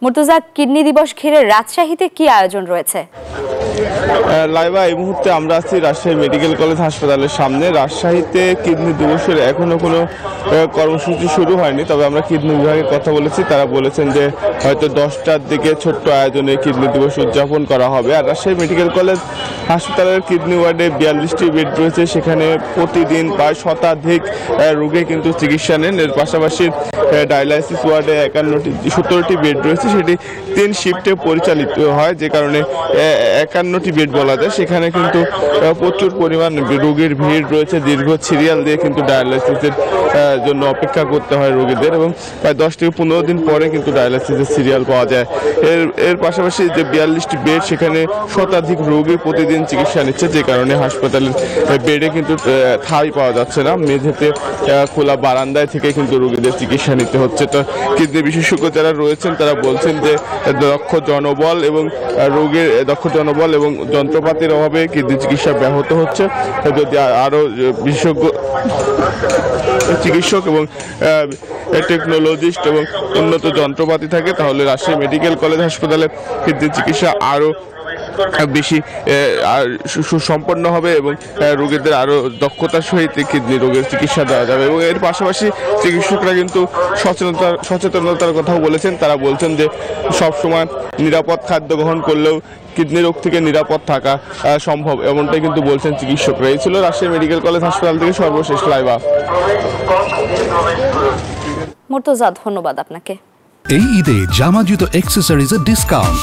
Murtaza, kidney দিবস ঘিরে রাজশাহীতে কি আয়োজন রয়েছে? লাইবা, এই মুহূর্তে আমরা আছি রাজশাহী মেডিকেল কলেজ হাসপাতালের সামনে। রাজশাহীতে কিডনি দিবসের এখনো কোনো কর্মসূচি শুরু হয়নি, তবে আমরা কিডনি বিভাগের কথা বলেছি, তারা বলেছেন যে হয়তো 10টার দিকে ছোট্ট আয়োজনে কিডনি দিবস উদযাপন করা হবে। আর রাজশাহী মেডিকেল কলেজ হাসপাতালের কিডনি ওয়ার্ডে 42টি বেড রয়েছে, সেখানে প্রতিদিন প্রায় শতাধিক রোগী কিন্তু চিকিৎসা নেন। এর পাশাপাশি ডায়ালাইসিস ওয়ার্ডে 17টি বেড রয়েছে, সেটি 3 শিফটে পরিচালিত হয়, যে কারণে 51টি বেড বলা যায়। সেখানে কিন্তু প্রচুর পরিমাণ রোগীর ভিড় রয়েছে, দীর্ঘ সিরিয়াল দিয়ে কিন্তু ডায়ালাইসিসের জন্য অপেক্ষা করতে হয় রোগীদের, এবং প্রায় 10 থেকে 15 দিন পরে কিন্তু ডায়ালাইসিসের সিরিয়াল পাওয়া যায়। এর পাশাপাশি যে 42টি বেড, সেখানে শতাধিক রোগী প্রতিদিন চিকিৎসা নিচ্ছে, যে কারণে হাসপাতালের বেডে কিন্তু ঠাঁই পাওয়া যাচ্ছে না। মেঝেতে খোলা বারান্দায় থেকে কিন্তু রোগীদের চিকিৎসা নিতে হচ্ছে। তো কিডনি বিশেষজ্ঞ যারা রয়েছেন তারা বলছেন যে দক্ষ জনবল এবং যন্ত্রপাতির অভাবে কিডনি চিকিৎসা ব্যাহত হচ্ছে। যদি আরও বিশেষজ্ঞ চিকিৎসক এবং টেকনোলজিস্ট এবং উন্নত যন্ত্রপাতি থাকে, তাহলে রাজশাহী মেডিকেল কলেজ হাসপাতালে কিডনি চিকিৎসা আরও বেশি সুসম্পন্ন হবে এবং রোগীদের আরও দক্ষতার সহিত কিডনি রোগের চিকিৎসা দেওয়া যাবে। এবং এর পাশাপাশি চিকিৎসকরা কিন্তু সচেতনতার কথাও বলেছেন। তারা বলছেন যে সবসময় নিরাপদ খাদ্য গ্রহণ করলেও কিডনি রোগ থেকে নিরাপদ থাকা সম্ভব, এমনটাই কিন্তু বলছেন চিকিৎসকরা। এই ছিল রাজশাহী মেডিকেল কলেজ হাসপাতাল থেকে সর্বশেষ লাইভা। মুর্তজা, ধন্যবাদ আপনাকে। এই ঈদে জামা জুতো অ্যাক্সেসরিজের ডিসকাউন্ট।